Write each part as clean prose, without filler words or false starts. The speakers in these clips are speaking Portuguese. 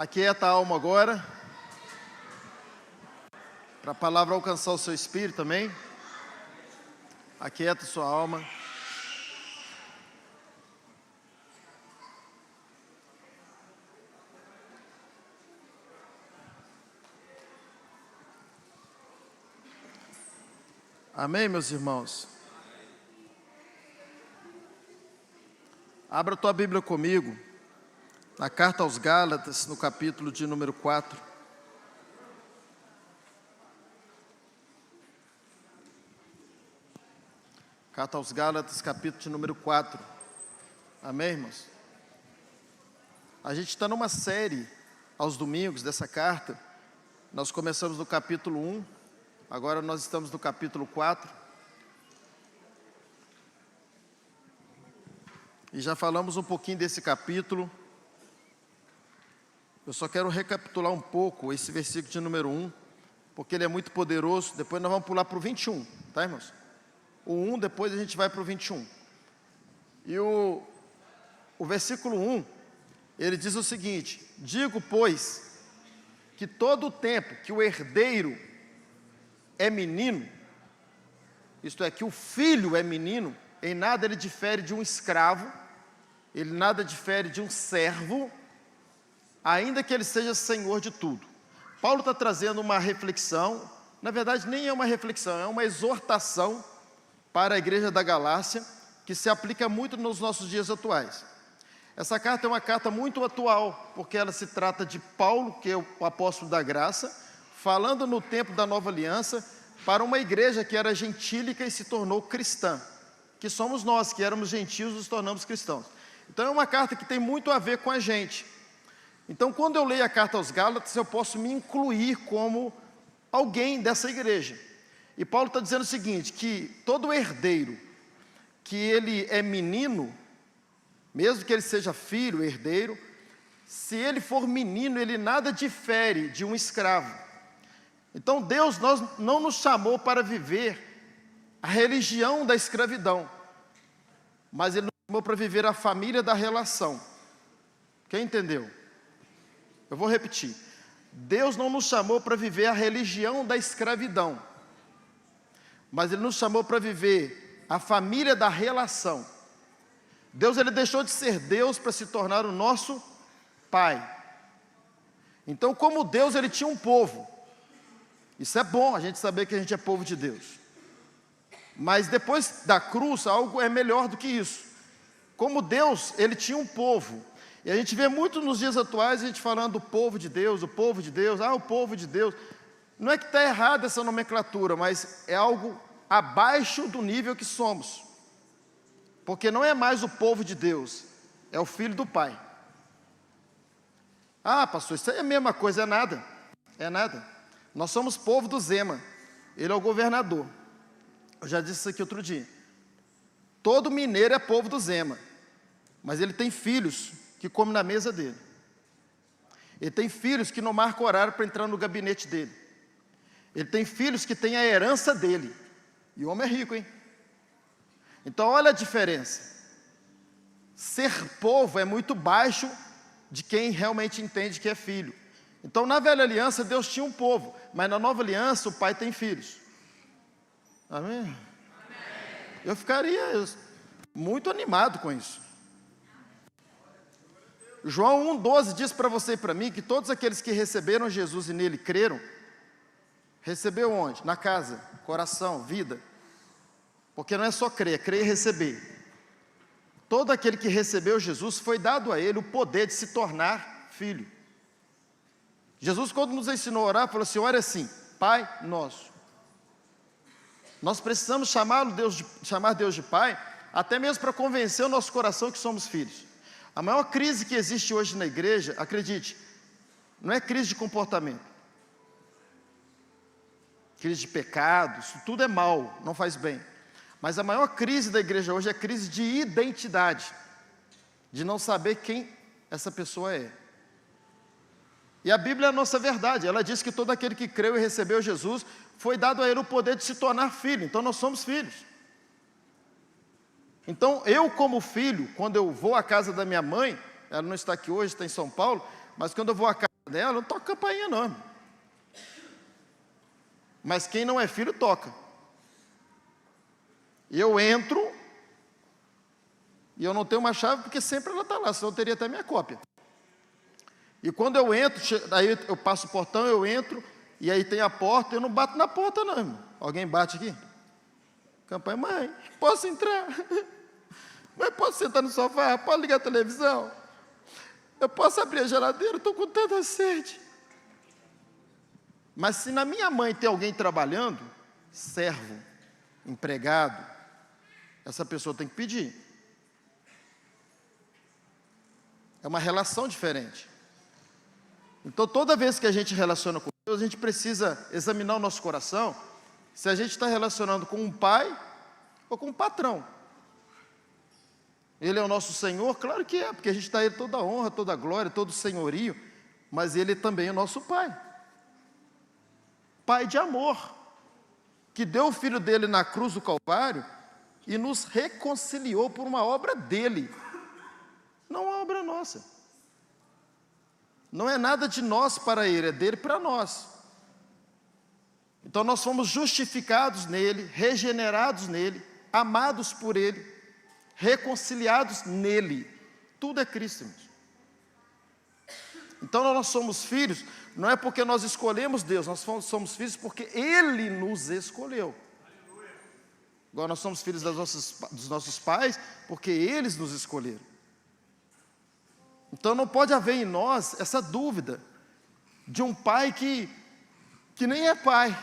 Aquieta a alma agora, para a palavra alcançar o seu espírito também. Aquieta sua alma. Amém, meus irmãos? Abra tua Bíblia comigo, na carta aos Gálatas, no capítulo de número 4. Carta aos Gálatas, capítulo de número 4. Amém, irmãos? A gente está numa série, aos domingos, dessa carta. Nós começamos no capítulo 1, agora nós estamos no capítulo 4. E já falamos um pouquinho desse capítulo. Eu só quero recapitular um pouco esse versículo de número 1, porque ele é muito poderoso. Depois nós vamos pular para o 21, tá, irmãos? O 1, depois a gente vai para o 21. E o versículo 1, ele diz o seguinte: digo, pois, que todo o tempo que o herdeiro é menino, isto é, que o filho é menino, em nada ele difere de um escravo, ele nada difere de um servo, ainda que ele seja senhor de tudo. Paulo está trazendo uma reflexão, na verdade nem é uma reflexão, é uma exortação para a igreja da Galácia, que se aplica muito nos nossos dias atuais. Essa carta é uma carta muito atual, porque ela se trata de Paulo, que é o apóstolo da graça, falando no tempo da nova aliança, para uma igreja que era gentílica e se tornou cristã, que somos nós, que éramos gentios, nos tornamos cristãos. Então é uma carta que tem muito a ver com a gente. Então quando eu leio a carta aos Gálatas, eu posso me incluir como alguém dessa igreja. E Paulo está dizendo o seguinte, que todo herdeiro, que ele é menino, mesmo que ele seja filho, herdeiro, se ele for menino, ele nada difere de um escravo. Então Deus não nos chamou para viver a religião da escravidão, mas Ele nos chamou para viver a família da relação. Quem entendeu? Eu vou repetir. Deus não nos chamou para viver a religião da escravidão, mas Ele nos chamou para viver a família da relação. Deus, Ele deixou de ser Deus para se tornar o nosso Pai. Então, como Deus, Ele tinha um povo. Isso é bom, a gente saber que a gente é povo de Deus. Mas depois da cruz, algo é melhor do que isso. Como Deus, Ele tinha um povo. E a gente vê muito nos dias atuais, a gente falando do povo de Deus, o povo de Deus, o povo de Deus. Não é que está errada essa nomenclatura, mas é algo abaixo do nível que somos. Porque não é mais o povo de Deus, é o filho do Pai. Ah, pastor, isso aí é a mesma coisa, é nada. É nada. Nós somos povo do Zema, ele é o governador. Eu já disse isso aqui outro dia. Todo mineiro é povo do Zema, mas ele tem filhos que comem na mesa dele. Ele tem filhos que não marcam horário para entrar no gabinete dele. Ele tem filhos que têm a herança dele. E o homem é rico, hein? Então olha a diferença. Ser povo é muito baixo de quem realmente entende que é filho. Então na velha aliança Deus tinha um povo, mas na nova aliança o pai tem filhos. Amém? Amém. Eu ficaria muito animado com isso. João 1,12 diz para você e para mim que todos aqueles que receberam Jesus e nele creram, recebeu onde? Na casa, coração, vida. Porque não é só crer, é crer e receber. Todo aquele que recebeu Jesus, foi dado a ele o poder de se tornar filho. Jesus, quando nos ensinou a orar, falou assim: ore assim, Pai nosso. Nós precisamos chamar Deus de Pai, até mesmo para convencer o nosso coração que somos filhos. A maior crise que existe hoje na igreja, acredite, não é crise de comportamento, crise de pecado, isso tudo é mal, não faz bem. Mas a maior crise da igreja hoje é a crise de identidade, de não saber quem essa pessoa é. E a Bíblia é a nossa verdade, ela diz que todo aquele que creu e recebeu Jesus, foi dado a ele o poder de se tornar filho, então nós somos filhos. Então eu como filho, quando eu vou à casa da minha mãe, ela não está aqui hoje, está em São Paulo, mas quando eu vou à casa dela, não toca campainha não, irmão. Mas quem não é filho, toca. Eu entro, e eu não tenho uma chave, porque sempre ela está lá, senão eu teria até minha cópia. E quando eu entro, aí eu passo o portão, eu entro, e aí tem a porta, eu não bato na porta não, irmão. Alguém bate aqui? Campanha, mãe, posso entrar? Mãe, posso sentar no sofá? Posso ligar a televisão? Eu posso abrir a geladeira? Estou com tanta sede. Mas se na minha mãe tem alguém trabalhando, servo, empregado, essa pessoa tem que pedir. É uma relação diferente. Então, toda vez que a gente relaciona com Deus, a gente precisa examinar o nosso coração, se a gente está relacionando com um pai ou com um patrão. Ele é o nosso Senhor? Claro que é, porque a gente dá a Ele toda a honra, toda a glória, todo o senhorio, mas Ele também é o nosso Pai. Pai de amor, que deu o Filho dele na cruz do Calvário e nos reconciliou por uma obra dele, não uma obra nossa. Não é nada de nós para Ele, é dele para nós. Então nós fomos justificados nele, regenerados nele, amados por Ele, reconciliados nele. Tudo é Cristo, irmãos. Então nós somos filhos, não é porque nós escolhemos Deus, nós somos filhos porque Ele nos escolheu. Agora nós somos filhos dos nossos pais porque eles nos escolheram. Então não pode haver em nós essa dúvida de um pai que nem é pai.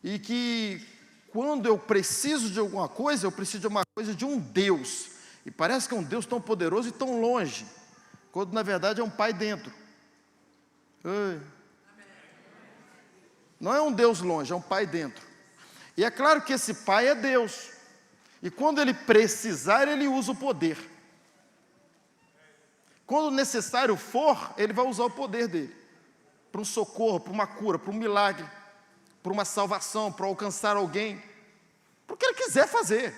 E que quando eu preciso de alguma coisa, eu preciso de uma coisa de um Deus. E parece que é um Deus tão poderoso e tão longe, quando na verdade é um pai dentro. Não é um Deus longe, é um pai dentro. E é claro que esse pai é Deus. E quando ele precisar, ele usa o poder. Quando necessário for, ele vai usar o poder dele. Para um socorro, para uma cura, para um milagre, para uma salvação, para alcançar alguém. Para o que ele quiser fazer.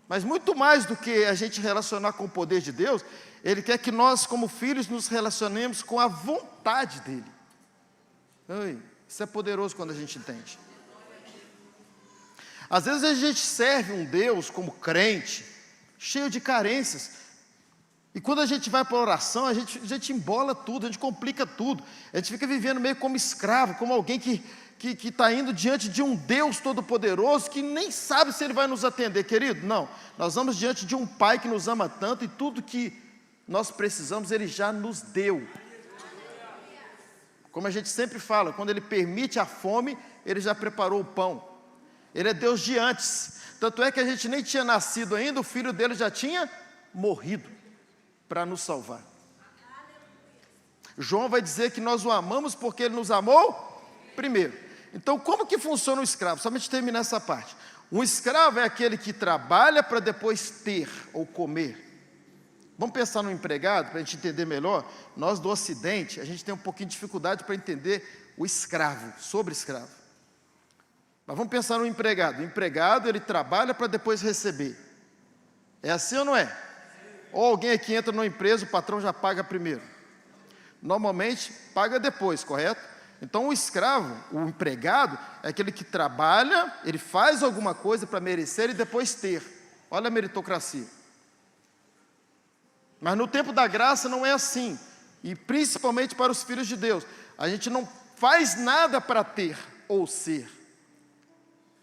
Mas muito mais do que a gente relacionar com o poder de Deus, Ele quer que nós, como filhos, nos relacionemos com a vontade dEle. Isso é poderoso quando a gente entende. Às vezes a gente serve um Deus como crente, cheio de carências. E quando a gente vai para a oração, a gente embola tudo, a gente complica tudo. A gente fica vivendo meio como escravo, como alguém que está indo diante de um Deus todo-poderoso que nem sabe se Ele vai nos atender, querido. Não, nós vamos diante de um Pai que nos ama tanto e tudo que nós precisamos Ele já nos deu. Como a gente sempre fala, quando Ele permite a fome, Ele já preparou o pão. Ele é Deus de antes. Tanto é que a gente nem tinha nascido ainda, o Filho dele já tinha morrido para nos salvar. João vai dizer que nós o amamos porque Ele nos amou primeiro. Então, como que funciona o escravo? Somente terminar essa parte. Um escravo é aquele que trabalha para depois ter ou comer. Vamos pensar no empregado, para a gente entender melhor. Nós do Ocidente, a gente tem um pouquinho de dificuldade para entender o escravo, sobre escravo. Mas vamos pensar no empregado. O empregado, ele trabalha para depois receber. É assim ou não é? Ou alguém aqui entra numa empresa, o patrão já paga primeiro. Normalmente, paga depois, correto? Então, o escravo, o empregado, é aquele que trabalha, ele faz alguma coisa para merecer e depois ter. Olha a meritocracia. Mas no tempo da graça não é assim. E principalmente para os filhos de Deus. A gente não faz nada para ter ou ser.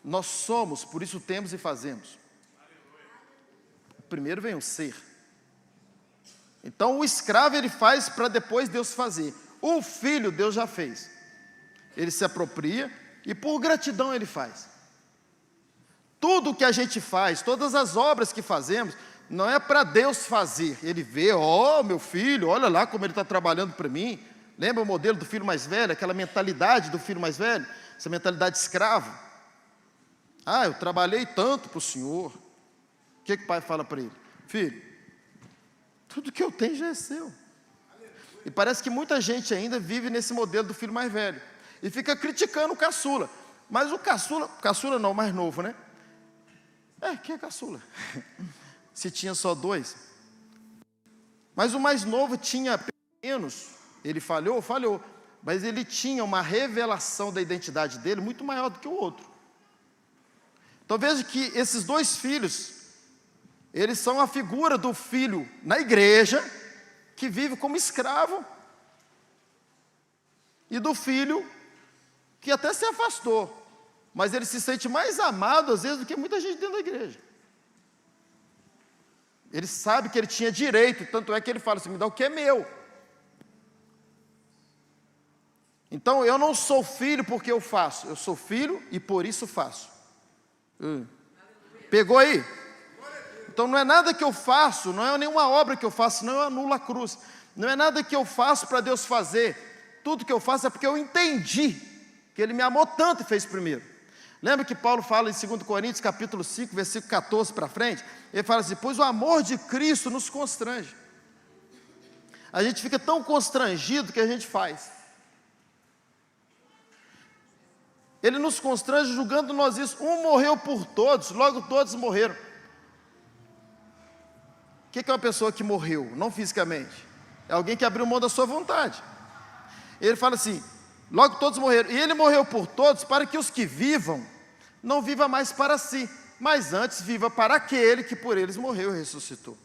Nós somos, por isso temos e fazemos. Primeiro vem o ser. Então o escravo ele faz para depois Deus fazer. O filho Deus já fez. Ele se apropria e por gratidão ele faz. Tudo que a gente faz, todas as obras que fazemos, não é para Deus fazer. Ele vê, meu filho, olha lá como ele está trabalhando para mim. Lembra o modelo do filho mais velho, aquela mentalidade do filho mais velho? Essa mentalidade de escravo. Eu trabalhei tanto para o Senhor. O que o pai fala para ele? Filho, tudo que eu tenho já é seu. E parece que muita gente ainda vive nesse modelo do filho mais velho. E fica criticando o caçula. Mas o caçula não, o mais novo, né? Quem é caçula? Se tinha só 2. Mas o mais novo tinha menos, ele falhou, mas ele tinha uma revelação da identidade dele muito maior do que o outro. Então veja que esses dois filhos, eles são a figura do filho na igreja, que vive como escravo, e do filho que até se afastou, mas ele se sente mais amado às vezes do que muita gente dentro da igreja. Ele sabe que ele tinha direito, tanto é que ele fala assim, me dá o que é meu. Então eu não sou filho porque eu faço, eu sou filho e por isso faço. Pegou aí? Então não é nada que eu faço, não é nenhuma obra que eu faço, senão eu anulo a cruz. Não é nada que eu faço para Deus fazer. Tudo que eu faço é porque eu entendi que Ele me amou tanto e fez primeiro. Lembra que Paulo fala em 2 Coríntios capítulo 5, versículo 14 para frente? Ele fala assim, pois o amor de Cristo nos constrange. A gente fica tão constrangido que a gente faz. Ele nos constrange julgando nós isso. Um morreu por todos, logo todos morreram. O que é uma pessoa que morreu, não fisicamente? É alguém que abriu mão da sua vontade. Ele fala assim, logo todos morreram. E ele morreu por todos para que os que vivam, não viva mais para si, mas antes viva para aquele que por eles morreu e ressuscitou.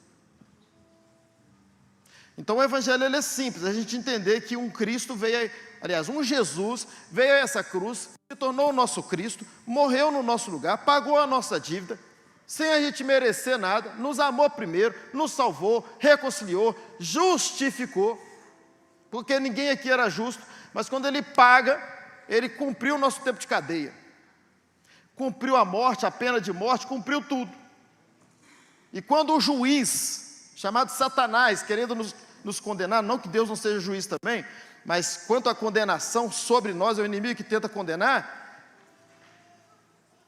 Então o evangelho ele é simples, a gente entender que um Cristo veio, um Jesus veio a essa cruz, se tornou o nosso Cristo, morreu no nosso lugar, pagou a nossa dívida, sem a gente merecer nada, nos amou primeiro, nos salvou, reconciliou, justificou, porque ninguém aqui era justo, mas quando Ele paga, Ele cumpriu o nosso tempo de cadeia, cumpriu a morte, a pena de morte, cumpriu tudo. E quando o juiz, chamado Satanás, querendo nos condenar, não que Deus não seja juiz também, mas quanto à condenação sobre nós, é o inimigo que tenta condenar,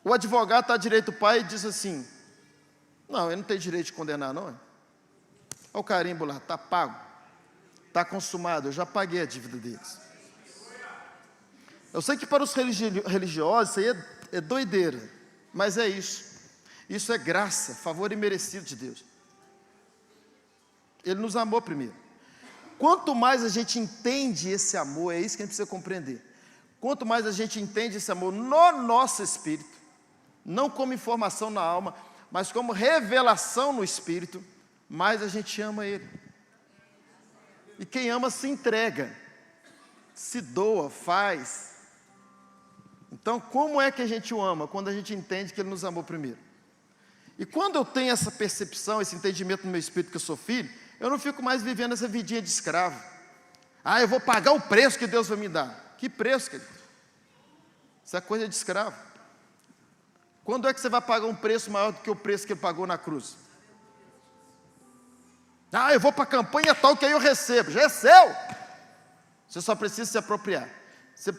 o advogado está à direita do pai e diz assim, não, ele não tem direito de condenar não. Olha o carimbo lá, está pago, está consumado, eu já paguei a dívida deles. Eu sei que para os religiosos isso aí é doideira, mas é isso. Isso é graça, favor imerecido de Deus. Ele nos amou primeiro. Quanto mais a gente entende esse amor, é isso que a gente precisa compreender. Quanto mais a gente entende esse amor no nosso espírito, não como informação na alma, mas como revelação no espírito, mais a gente ama Ele. E quem ama se entrega, se doa, faz. Então, como é que a gente o ama? Quando a gente entende que Ele nos amou primeiro. E quando eu tenho essa percepção, esse entendimento no meu espírito que eu sou filho, eu não fico mais vivendo essa vidinha de escravo. Eu vou pagar o preço que Deus vai me dar. Que preço, querido? Isso é coisa de escravo. Quando é que você vai pagar um preço maior do que o preço que Ele pagou na cruz? Eu vou para a campanha tal que aí eu recebo. Já é seu. Você só precisa se apropriar. Você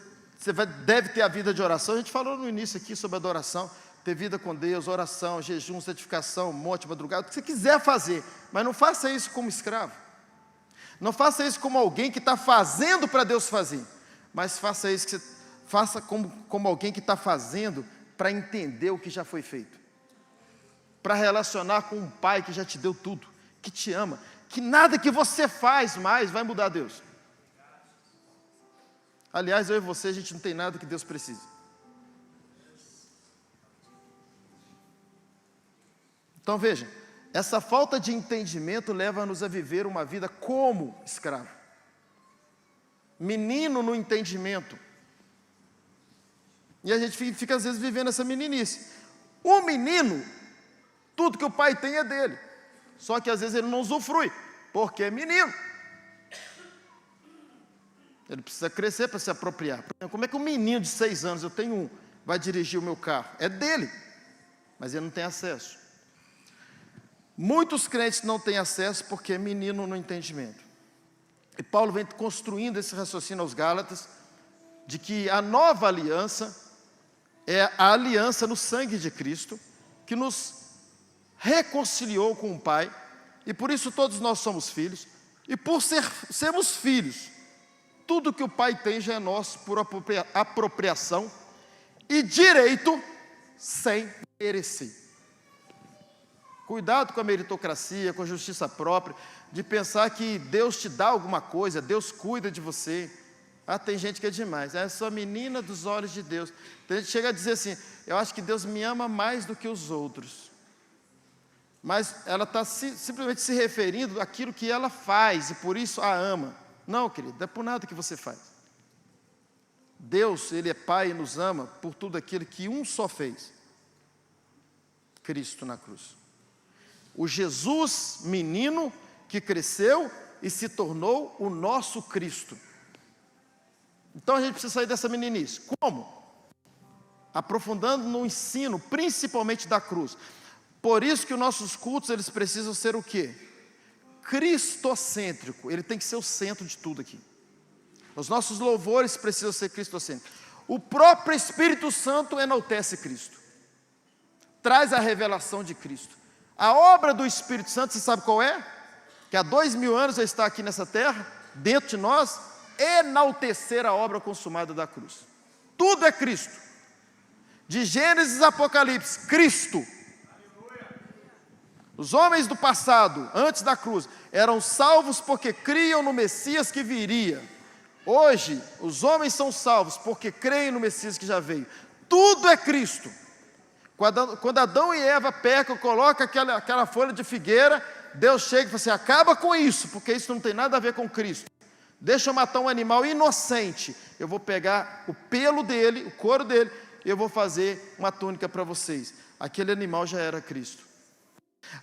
deve ter a vida de oração. A gente falou no início aqui sobre adoração. Ter vida com Deus, oração, jejum, santificação, monte, madrugada, o que você quiser fazer, mas não faça isso como escravo, não faça isso como alguém que está fazendo para Deus fazer, mas faça isso que você faça como alguém que está fazendo para entender o que já foi feito, para relacionar com um Pai que já te deu tudo, que te ama, que nada que você faz mais vai mudar Deus. Aliás, eu e você, a gente não tem nada que Deus precise. Então veja, essa falta de entendimento leva-nos a viver uma vida como escravo. Menino no entendimento. E a gente fica às vezes vivendo essa meninice. O menino, tudo que o pai tem é dele. Só que às vezes ele não usufrui, porque é menino. Ele precisa crescer para se apropriar. Como é que um menino de 6 anos, eu tenho um, vai dirigir o meu carro? É dele, mas ele não tem acesso. Muitos crentes não têm acesso porque é menino no entendimento. E Paulo vem construindo esse raciocínio aos Gálatas, de que a nova aliança é a aliança no sangue de Cristo, que nos reconciliou com o Pai, e por isso todos nós somos filhos, e por sermos filhos, tudo que o Pai tem já é nosso por apropriação e direito sem merecer. Cuidado com a meritocracia, com a justiça própria, de pensar que Deus te dá alguma coisa, Deus cuida de você. Ah, tem gente que é demais, eu sou a menina dos olhos de Deus. Tem gente que chega a dizer assim, eu acho que Deus me ama mais do que os outros. Mas ela está simplesmente se referindo àquilo que ela faz, e por isso a ama. Não, querido, não é por nada que você faz. Deus, Ele é Pai e nos ama por tudo aquilo que um só fez. Cristo na cruz. O Jesus menino que cresceu e se tornou o nosso Cristo. Então a gente precisa sair dessa meninice. Como? Aprofundando no ensino, principalmente da cruz. Por isso que os nossos cultos, eles precisam ser o quê? Cristocêntrico. Ele tem que ser o centro de tudo aqui. Os nossos louvores precisam ser cristocêntricos. O próprio Espírito Santo enaltece Cristo. Traz a revelação de Cristo. A obra do Espírito Santo, você sabe qual é? Que há 2000 anos ele está aqui nessa terra, dentro de nós, enaltecer a obra consumada da cruz. Tudo é Cristo. De Gênesis a Apocalipse, Cristo. Os homens do passado, antes da cruz, eram salvos porque criam no Messias que viria. Hoje, os homens são salvos porque creem no Messias que já veio. Tudo é Cristo. Quando Adão e Eva pecam, colocam aquela folha de figueira, Deus chega e fala assim, acaba com isso, porque isso não tem nada a ver com Cristo. Deixa eu matar um animal inocente. Eu vou pegar o pelo dele, o couro dele, e eu vou fazer uma túnica para vocês. Aquele animal já era Cristo.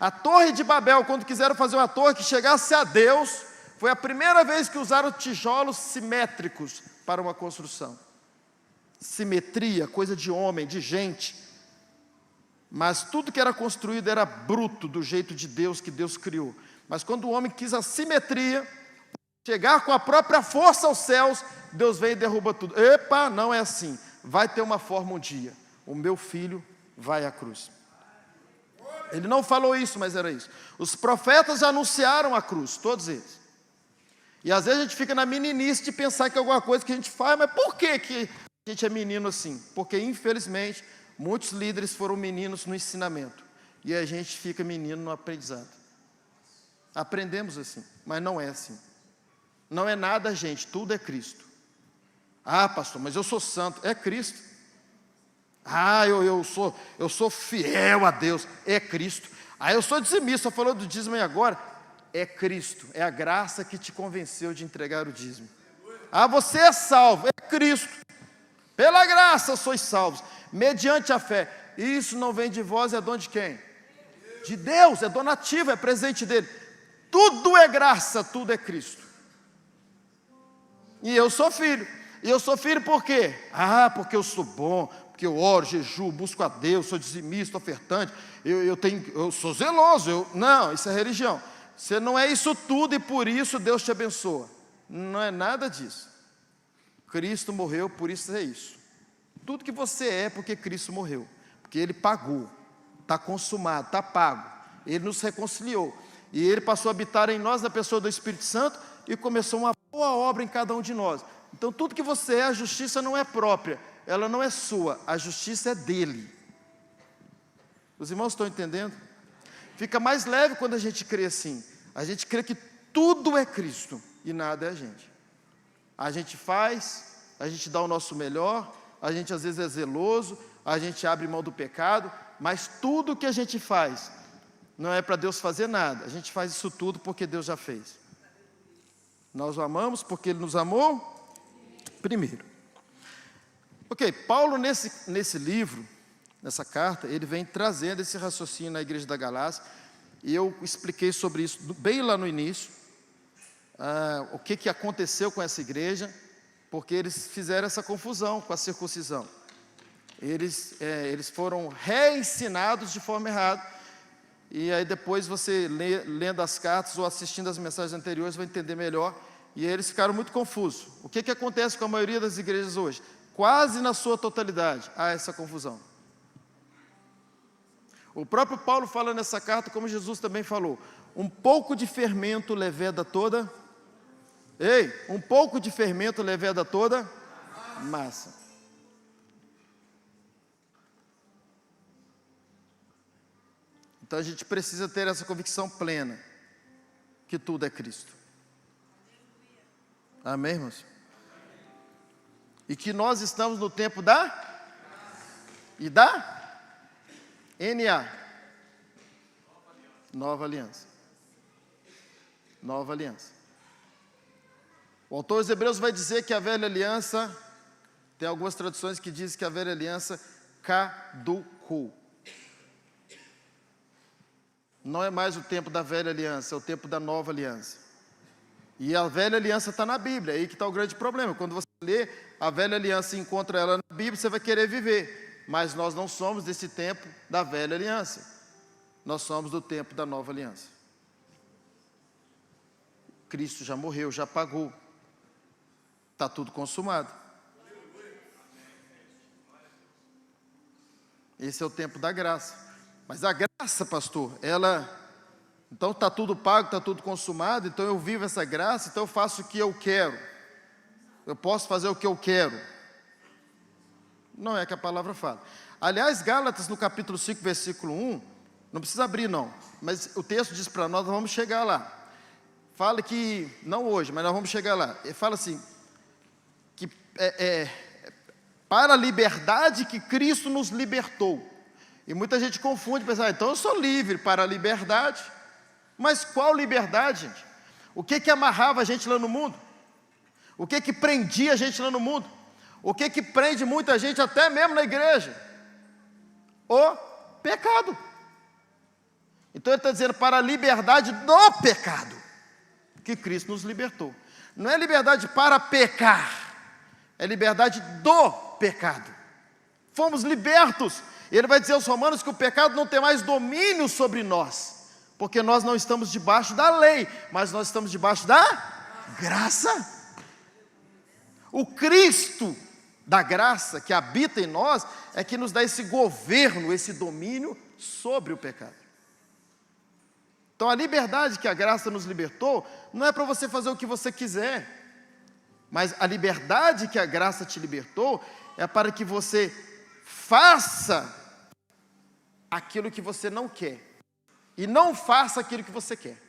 A Torre de Babel, quando quiseram fazer uma torre que chegasse a Deus, foi a primeira vez que usaram tijolos simétricos para uma construção. Simetria, coisa de homem, de gente. Mas tudo que era construído era bruto, do jeito de Deus, que Deus criou. Mas quando o homem quis a simetria, chegar com a própria força aos céus, Deus veio e derruba tudo. Epa, não é assim. Vai ter uma forma um dia. O meu filho vai à cruz. Ele não falou isso, mas era isso. Os profetas já anunciaram a cruz, todos eles. E às vezes a gente fica na meninice de pensar que é alguma coisa que a gente faz, mas por que a gente é menino assim? Porque infelizmente muitos líderes foram meninos no ensinamento. E a gente fica menino no aprendizado. Aprendemos assim, mas não é assim. Não é nada, gente, tudo é Cristo. Ah, pastor, mas eu sou santo. É Cristo. Ah, eu sou fiel a Deus. É Cristo. Ah, eu sou dizimista, falou do dízimo aí agora. É Cristo, é a graça que te convenceu de entregar o dízimo. Ah, você é salvo, é Cristo. Pela graça sois salvos, mediante a fé. Isso não vem de vós, é dom de quem? De Deus, é donativo, é presente dele. Tudo é graça, tudo é Cristo. E eu sou filho. E eu sou filho por quê? Ah, porque eu sou bom, porque eu oro, jejuo, busco a Deus, sou dizimista, ofertante, eu sou zeloso. Não, isso é religião. Você não é isso tudo e por isso Deus te abençoa. Não é nada disso. Cristo morreu, por isso é isso. Tudo que você é porque Cristo morreu. Porque Ele pagou. Está consumado, está pago. Ele nos reconciliou. E Ele passou a habitar em nós, na pessoa do Espírito Santo, e começou uma boa obra em cada um de nós. Então tudo que você é, a justiça não é própria. Ela não é sua, a justiça é dEle. Os irmãos estão entendendo? Fica mais leve quando a gente crê assim. A gente crê que tudo é Cristo e nada é a gente. A gente faz, a gente dá o nosso melhor, a gente às vezes é zeloso, a gente abre mão do pecado, mas tudo que a gente faz não é para Deus fazer nada. A gente faz isso tudo porque Deus já fez. Nós o amamos porque Ele nos amou primeiro. Ok, Paulo nesse livro, nessa carta, ele vem trazendo esse raciocínio na igreja da Galácia, e eu expliquei sobre isso bem lá no início, o que aconteceu com essa igreja, porque eles fizeram essa confusão com a circuncisão. Eles foram reensinados de forma errada, e aí depois você lendo as cartas ou assistindo as mensagens anteriores vai entender melhor, e eles ficaram muito confusos. O que acontece com a maioria das igrejas hoje? Quase na sua totalidade há essa confusão. O próprio Paulo fala nessa carta, como Jesus também falou, um pouco de fermento leveda toda. Um pouco de fermento leveda toda massa. Então a gente precisa ter essa convicção plena, que tudo é Cristo. Amém, irmãos? E que nós estamos no tempo da NA, Nova Aliança. Nova Aliança. O autor dos Hebreus vai dizer que a velha aliança, tem algumas traduções que dizem que a velha aliança caducou. Não é mais o tempo da velha aliança, é o tempo da nova aliança. E a velha aliança está na Bíblia, aí que está o grande problema. Quando você lê a velha aliança e encontra ela na Bíblia, você vai querer viver. Mas nós não somos desse tempo da velha aliança. Nós somos do tempo da nova aliança. Cristo já morreu, já pagou. Está tudo consumado. Esse é o tempo da graça. Mas a graça, pastor, ela... Então está tudo pago, está tudo consumado, então eu vivo essa graça, então eu faço o que eu quero. Eu posso fazer o que eu quero. Não é que a palavra fala. Aliás, Gálatas no capítulo 5, versículo 1, não precisa abrir não, mas o texto diz para nós vamos chegar lá. Fala que, não hoje, mas nós vamos chegar lá. Ele fala assim, que para a liberdade que Cristo nos libertou. E muita gente confunde, pensa, então eu sou livre para a liberdade. Mas qual liberdade, gente? O que amarrava a gente lá no mundo? O que prendia a gente lá no mundo? O que prende muita gente até mesmo na igreja? O pecado. Então ele está dizendo para a liberdade do pecado que Cristo nos libertou. Não é liberdade para pecar, é liberdade do pecado. Fomos libertos. Ele vai dizer aos romanos que o pecado não tem mais domínio sobre nós. Porque nós não estamos debaixo da lei, mas nós estamos debaixo da graça. O Cristo da graça que habita em nós é que nos dá esse governo, esse domínio sobre o pecado. Então a liberdade que a graça nos libertou não é para você fazer o que você quiser, mas a liberdade que a graça te libertou é para que você faça aquilo que você não quer. E não faça aquilo que você quer.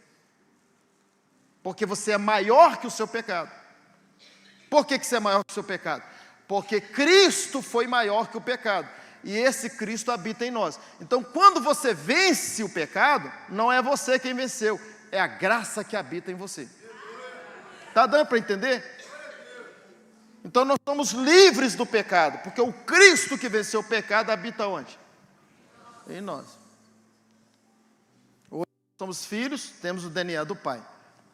Porque você é maior que o seu pecado. Por que você é maior que o seu pecado? Porque Cristo foi maior que o pecado. E esse Cristo habita em nós. Então, quando você vence o pecado, não é você quem venceu, é a graça que habita em você. Está dando para entender? Então, nós somos livres do pecado, porque o Cristo que venceu o pecado habita onde? Em nós. Somos filhos, temos o DNA do Pai.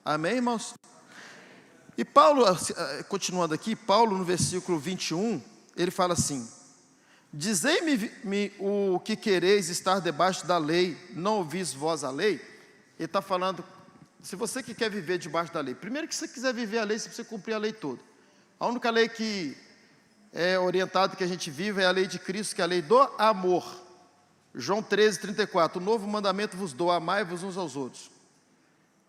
Amém, irmãos? E Paulo, continuando aqui, Paulo no versículo 21, ele fala assim, dizei-me o que quereis estar debaixo da lei, não ouvis vós a lei? Ele está falando, se você que quer viver debaixo da lei, primeiro que você quiser viver a lei, você precisa cumprir a lei toda. A única lei que é orientada que a gente vive é a lei de Cristo, que é a lei do amor. João 13, 34, o novo mandamento vos dou, amai-vos uns aos outros.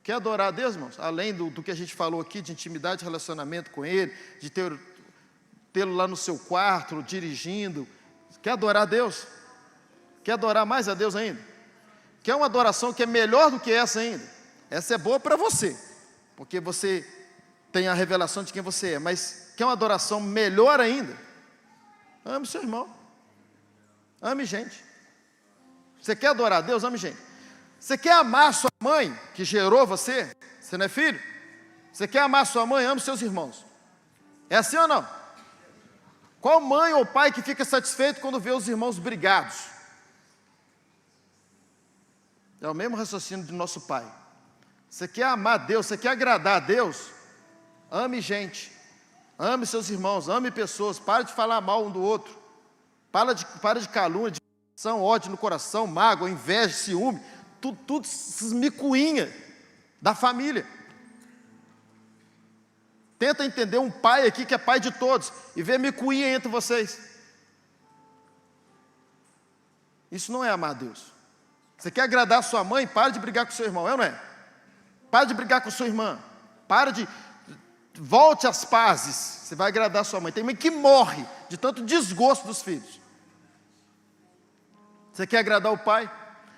Quer adorar a Deus, irmãos? Além do que a gente falou aqui, de intimidade, relacionamento com Ele, de tê-lo lá no seu quarto, dirigindo. Quer adorar a Deus? Quer adorar mais a Deus ainda? Quer uma adoração que é melhor do que essa ainda? Essa é boa para você, porque você tem a revelação de quem você é. Mas quer uma adoração melhor ainda? Ame seu irmão. Ame gente. Você quer adorar a Deus? Ame gente. Você quer amar sua mãe, que gerou você? Você não é filho? Você quer amar sua mãe? Ame seus irmãos. É assim ou não? Qual mãe ou pai que fica satisfeito quando vê os irmãos brigados? É o mesmo raciocínio do nosso pai. Você quer amar a Deus, você quer agradar a Deus? Ame gente. Ame seus irmãos, ame pessoas. Pare de falar mal um do outro. Para de calúnia, de ódio no coração, mágoa, inveja, ciúme, tudo essas micuinhas da família. Tenta entender um pai aqui que é pai de todos e vê micuinha entre vocês. Isso não é amar a Deus. Você quer agradar a sua mãe? Para de brigar com seu irmão, é ou não é? Para de brigar com sua irmã. Volte às pazes. Você vai agradar a sua mãe. Tem mãe que morre de tanto desgosto dos filhos. Você quer agradar o pai?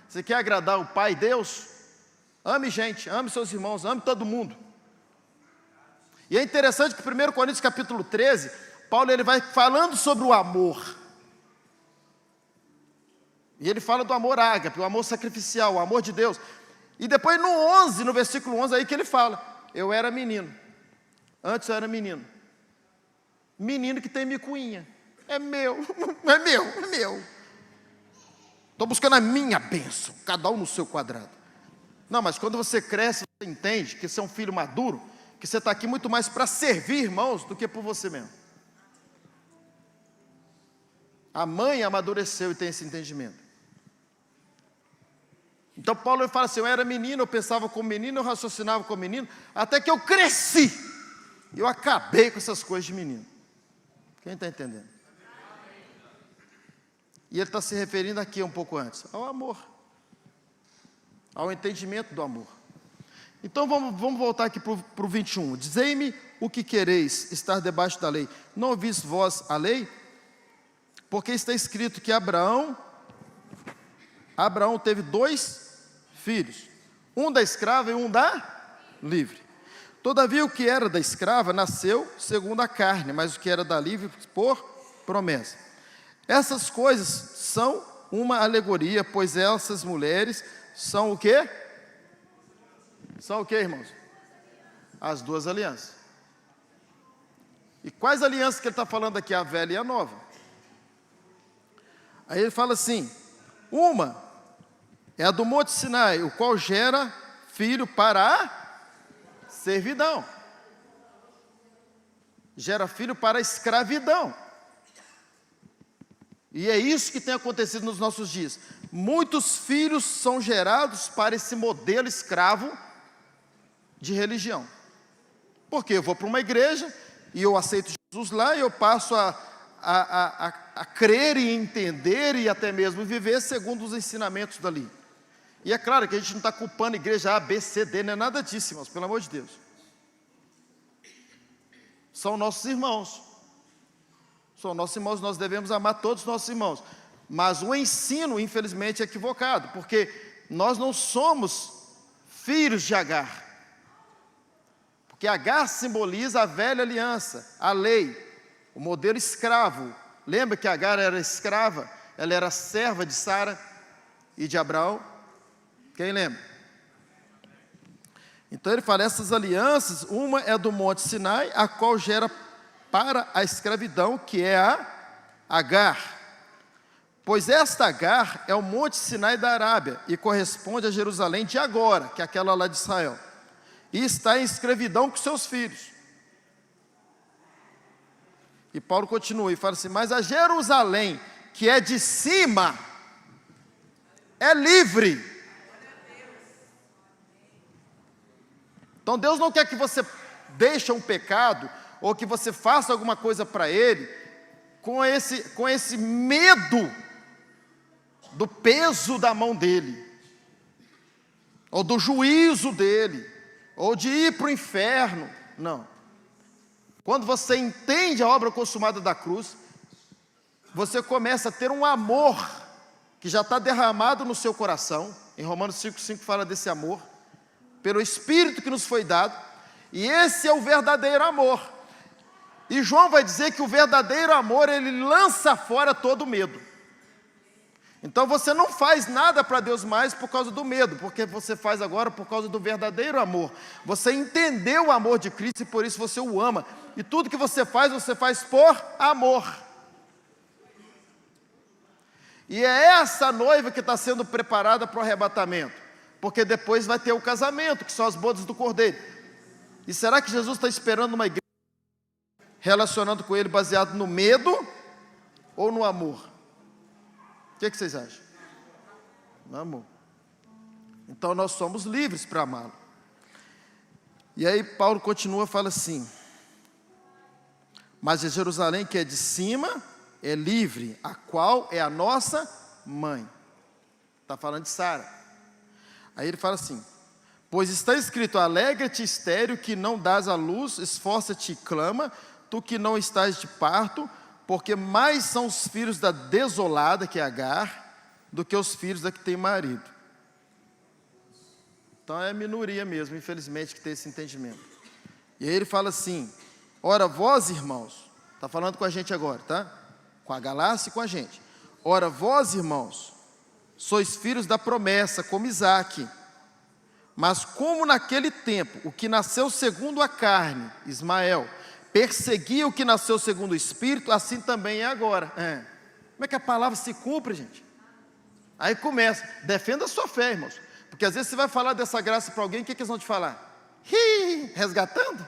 Você quer agradar o Pai Deus? Ame gente, ame seus irmãos, ame todo mundo. E é interessante que 1 Coríntios capítulo 13, Paulo ele vai falando sobre o amor. E ele fala do amor ágape, o amor sacrificial, o amor de Deus. E depois no versículo 11, aí que ele fala, eu era menino. Antes eu era menino. Menino que tem micuinha. É meu. Estou buscando a minha bênção, cada um no seu quadrado. Não, mas quando você cresce, você entende que você é um filho maduro, que você está aqui muito mais para servir irmãos do que por você mesmo. A mãe amadureceu e tem esse entendimento. Então Paulo ele fala assim, eu era menino, eu pensava como menino, eu raciocinava como menino, até que eu cresci. E eu acabei com essas coisas de menino. Quem está entendendo? E ele está se referindo aqui um pouco antes, ao amor. Ao entendimento do amor. Então vamos voltar aqui para o 21. Dizei-me o que quereis, estar debaixo da lei. Não ouvis vós a lei? Porque está escrito que Abraão teve 2 filhos, um da escrava e um da livre. Todavia o que era da escrava nasceu segundo a carne, mas o que era da livre por promessa. Essas coisas são uma alegoria, pois essas mulheres são o quê? São o quê, irmãos? As 2 alianças. E quais alianças que ele está falando aqui? A velha e a nova. Aí ele fala assim, uma é a do Monte Sinai, o qual gera filho para a servidão. Gera filho para a escravidão. E é isso que tem acontecido nos nossos dias. Muitos filhos são gerados para esse modelo escravo de religião. Porque eu vou para uma igreja e eu aceito Jesus lá e eu passo a crer e entender e até mesmo viver segundo os ensinamentos dali. E é claro que a gente não está culpando a igreja A, B, C, D, não é nada disso, irmãos, pelo amor de Deus. São nossos irmãos. São nossos irmãos, nós devemos amar todos os nossos irmãos. Mas o ensino, infelizmente, é equivocado, porque nós não somos filhos de Agar. Porque Agar simboliza a velha aliança, a lei, o modelo escravo. Lembra que Agar era escrava? Ela era serva de Sara e de Abraão. Quem lembra? Então ele fala, essas alianças, uma é do Monte Sinai, a qual gera para a escravidão, que é a Agar. Pois esta Agar é o Monte Sinai da Arábia, e corresponde a Jerusalém de agora, que é aquela lá de Israel. E está em escravidão com seus filhos. E Paulo continua e fala assim, mas a Jerusalém, que é de cima, é livre. Então Deus não quer que você deixe um pecado, ou que você faça alguma coisa para Ele, com esse medo do peso da mão dEle, ou do juízo dEle, ou de ir para o inferno. Não. Quando você entende a obra consumada da cruz, você começa a ter um amor, que já está derramado no seu coração. Em Romanos 5,5 fala desse amor, pelo Espírito que nos foi dado, e esse é o verdadeiro amor. E João vai dizer que o verdadeiro amor, ele lança fora todo medo. Então você não faz nada para Deus mais por causa do medo, porque você faz agora por causa do verdadeiro amor. Você entendeu o amor de Cristo e por isso você o ama. E tudo que você faz por amor. E é essa noiva que está sendo preparada para o arrebatamento, porque depois vai ter o casamento, que são as bodas do Cordeiro. E será que Jesus está esperando uma igreja relacionando com Ele baseado no medo ou no amor? O que vocês acham? No amor. Então nós somos livres para amá-lo. E aí Paulo continua, fala assim, mas a Jerusalém que é de cima é livre, a qual é a nossa mãe. Está falando de Sara. Aí ele fala assim, pois está escrito, alegra-te estéril que não dás à luz, esforça-te e clama, tu que não estás de parto, porque mais são os filhos da desolada, que é Agar, do que os filhos da que tem marido. Então é a minoria mesmo, infelizmente, que tem esse entendimento. E aí ele fala assim: ora vós, irmãos, está falando com a gente agora, tá? Com a Galácia e com a gente. Ora vós, irmãos, sois filhos da promessa, como Isaque. Mas como naquele tempo, o que nasceu segundo a carne, Ismael, perseguia o que nasceu segundo o Espírito, assim também é agora. Como é que a palavra se cumpre, gente? Aí começa, defenda a sua fé, irmãos. Porque às vezes você vai falar dessa graça para alguém, o que eles vão te falar? Resgatando?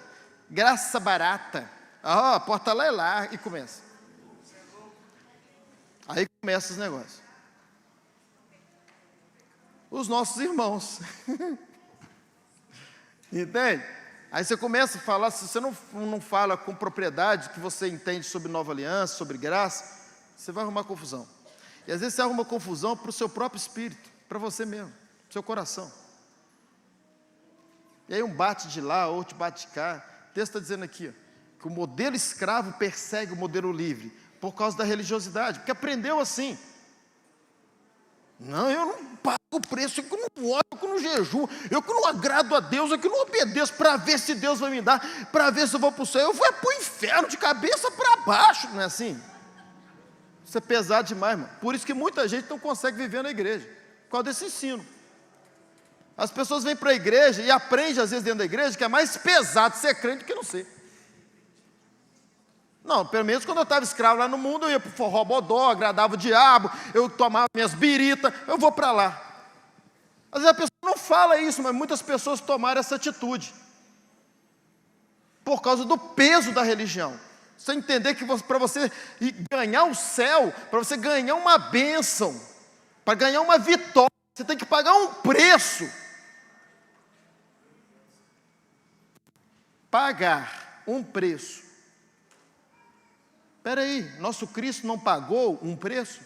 Graça barata. A porta lá é lá, e começa. Aí começa os negócios. Os nossos irmãos. Entende? Aí você começa a falar, se você não fala com propriedade que você entende sobre nova aliança, sobre graça, você vai arrumar confusão. E às vezes você arruma confusão para o seu próprio espírito, para você mesmo, para o seu coração. E aí um bate de lá, outro bate de cá. O texto está dizendo aqui, ó, que o modelo escravo persegue o modelo livre, por causa da religiosidade, porque aprendeu assim. Não, eu não pago o preço, eu que não oro, eu que não jejuo, eu que não agrado a Deus, eu que não obedeço para ver se Deus vai me dar, para ver se eu vou para o céu, eu vou para o inferno de cabeça para baixo, não é assim? Isso é pesado demais, irmão. Por isso que muita gente não consegue viver na igreja, por causa desse ensino. As pessoas vêm para a igreja e aprendem às vezes dentro da igreja que é mais pesado ser crente do que não ser. Não, pelo menos quando eu estava escravo lá no mundo, eu ia para o forró bodó, agradava o diabo, eu tomava minhas biritas, eu vou para lá. Às vezes a pessoa não fala isso, mas muitas pessoas tomaram essa atitude. Por causa do peso da religião. Você entender que para você ganhar o céu, para você ganhar uma bênção, para ganhar uma vitória, você tem que pagar um preço. Pagar um preço. Espera aí, nosso Cristo não pagou um preço?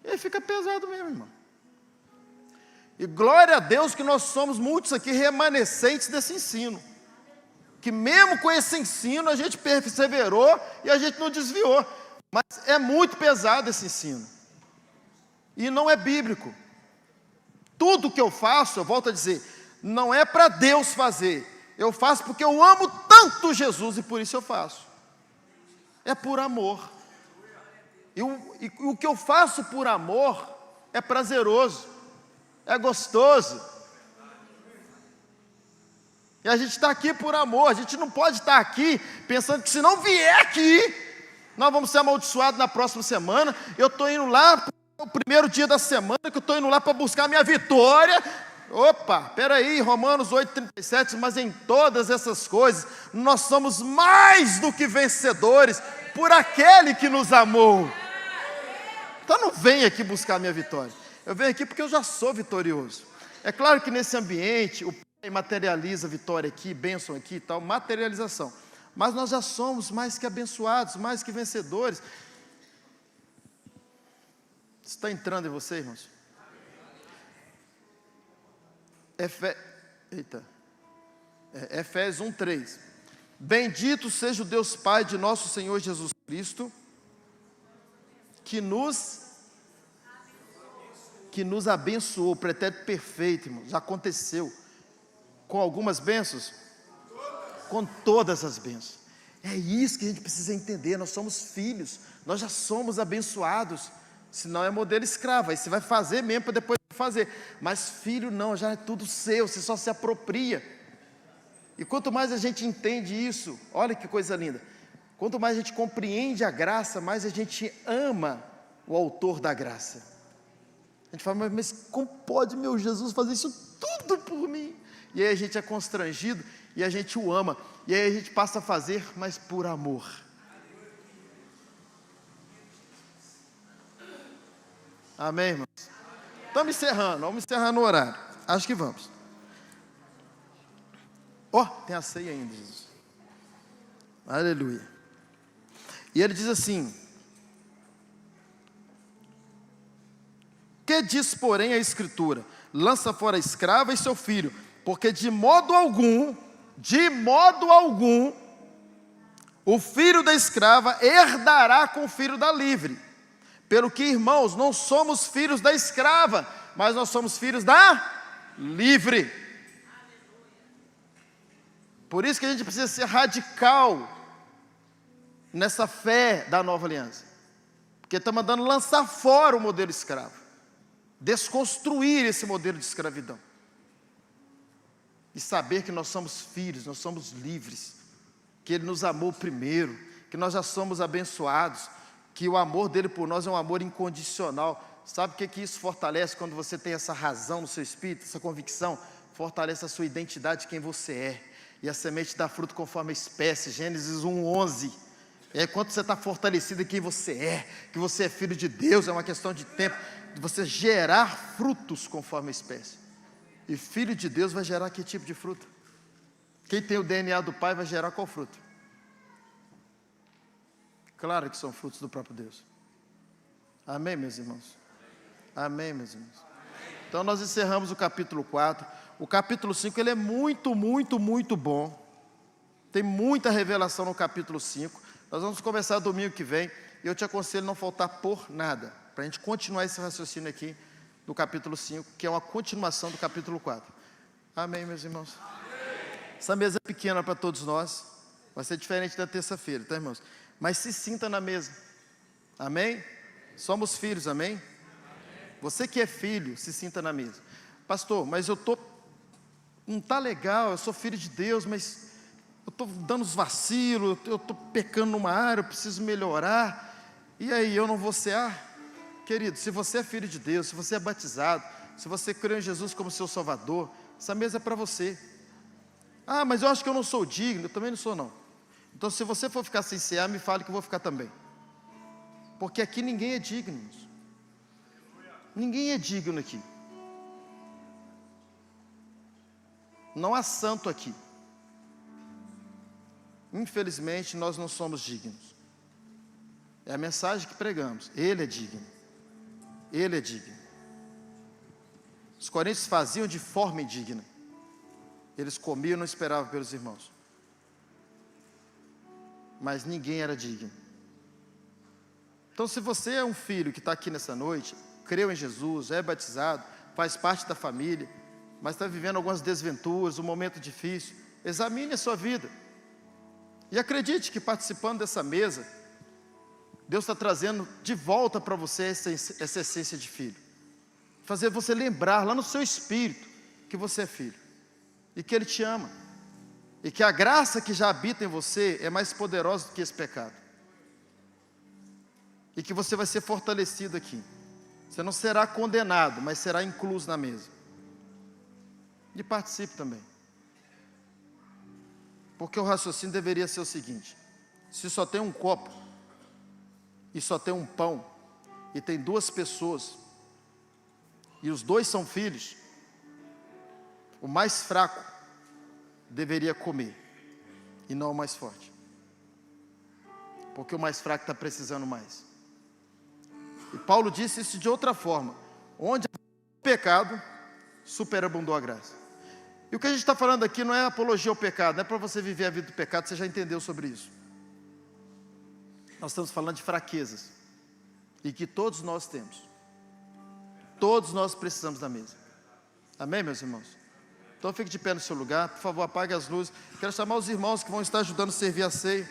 E aí fica pesado mesmo, irmão. E glória a Deus que nós somos muitos aqui remanescentes desse ensino. Que mesmo com esse ensino a gente perseverou e a gente não desviou. Mas é muito pesado esse ensino. E não é bíblico. Tudo que eu faço, eu volto a dizer, não é para Deus fazer. Eu faço porque eu amo tanto Jesus e por isso eu faço. É por amor. E o que eu faço por amor é prazeroso, é gostoso. E a gente está aqui por amor, a gente não pode estar aqui pensando que se não vier aqui, nós vamos ser amaldiçoados na próxima semana. Eu estou indo lá, o primeiro dia da semana, que eu estou indo lá para buscar a minha vitória. Opa, peraí, Romanos 8,37, mas em todas essas coisas, nós somos mais do que vencedores, por aquele que nos amou. Então não venho aqui buscar a minha vitória, eu venho aqui porque eu já sou vitorioso. É claro que nesse ambiente, o Pai materializa a vitória aqui, bênção aqui e tal, materialização. Mas nós já somos mais que abençoados, mais que vencedores. Está entrando em você, irmãos? Efésios 1:3. Bendito seja o Deus Pai de nosso Senhor Jesus Cristo, que nos abençoou, pretérito perfeito, irmãos, já aconteceu, com algumas bênçãos, com todas as bênçãos. É isso que a gente precisa entender, nós somos filhos, nós já somos abençoados, senão é modelo escravo, aí você vai fazer mesmo para depois fazer, mas filho não, já é tudo seu, você só se apropria. E quanto mais a gente entende isso, olha que coisa linda, quanto mais a gente compreende a graça, mais a gente ama o autor da graça. A gente fala, mas como pode meu Jesus fazer isso tudo por mim? E aí a gente é constrangido e a gente o ama, e aí a gente passa a fazer, mas por amor. Amém, irmãos? Estamos encerrando, vamos encerrar no horário. Acho que vamos. Tem a ceia ainda, Jesus. Aleluia. E ele diz assim: que diz, porém, a Escritura? Lança fora a escrava e seu filho, porque de modo algum, o filho da escrava herdará com o filho da livre. Pelo que, irmãos, não somos filhos da escrava, mas nós somos filhos da livre. Por isso que a gente precisa ser radical nessa fé da nova aliança. Porque está mandando lançar fora o modelo escravo. Desconstruir esse modelo de escravidão. E saber que nós somos filhos, nós somos livres. Que Ele nos amou primeiro. Que nós já somos abençoados. Que o amor dEle por nós é um amor incondicional. Sabe o que isso fortalece quando você tem essa razão no seu espírito, essa convicção? Fortalece a sua identidade de quem você é. E a semente dá fruto conforme a espécie. Gênesis 1:11. Quando você está fortalecido em quem você é, que você é filho de Deus, é uma questão de tempo, de você gerar frutos conforme a espécie. E filho de Deus vai gerar que tipo de fruto? Quem tem o DNA do Pai vai gerar qual fruto? Claro que são frutos do próprio Deus. Amém, meus irmãos? Amém, meus irmãos? Então nós encerramos o capítulo 4. O capítulo 5 ele é muito, muito, muito bom. Tem muita revelação no capítulo 5. Nós vamos começar domingo que vem. E eu te aconselho não faltar por nada, para a gente continuar esse raciocínio aqui do capítulo 5, que é uma continuação do capítulo 4. Amém, meus irmãos? Amém. Essa mesa é pequena para todos nós. Vai ser diferente da terça-feira, tá, irmãos? Mas se sinta na mesa. Amém? Somos filhos, amém? Você que é filho, se sinta na mesa. Pastor, mas não está legal, eu sou filho de Deus, mas eu estou dando os vacilos, eu estou pecando numa área, eu preciso melhorar, e aí eu não vou cear? Querido, se você é filho de Deus, se você é batizado, se você crê em Jesus como seu Salvador, essa mesa é para você. Ah, mas eu acho que eu não sou digno. Eu também não sou, não. Então, se você for ficar sem cear, me fale que eu vou ficar também. Porque aqui ninguém é digno. Ninguém é digno aqui. Não há santo aqui. Infelizmente, nós não somos dignos. É a mensagem que pregamos. Ele é digno. Ele é digno. Os coríntios faziam de forma indigna. Eles comiam e não esperavam pelos irmãos. Mas ninguém era digno. Então, se você é um filho que está aqui nessa noite, creu em Jesus, é batizado, faz parte da família, mas está vivendo algumas desventuras, um momento difícil, examine a sua vida. E acredite que participando dessa mesa, Deus está trazendo de volta para você essa essência de filho. Fazer você lembrar lá no seu espírito que você é filho. E que Ele te ama. E que a graça que já habita em você é mais poderosa do que esse pecado. E que você vai ser fortalecido aqui. Você não será condenado, mas será incluso na mesa. E participe também. Porque o raciocínio deveria ser o seguinte: se só tem um copo, e só tem um pão, e tem duas pessoas, e os dois são filhos, o mais fraco deveria comer, e não o mais forte. Porque o mais fraco está precisando mais. E Paulo disse isso de outra forma: onde o pecado, superabundou a graça. E o que a gente está falando aqui não é apologia ao pecado, não é para você viver a vida do pecado, você já entendeu sobre isso. Nós estamos falando de fraquezas, e que todos nós temos. Todos nós precisamos da mesa. Amém, meus irmãos? Então fique de pé no seu lugar, por favor, apague as luzes. Quero chamar os irmãos que vão estar ajudando a servir a ceia.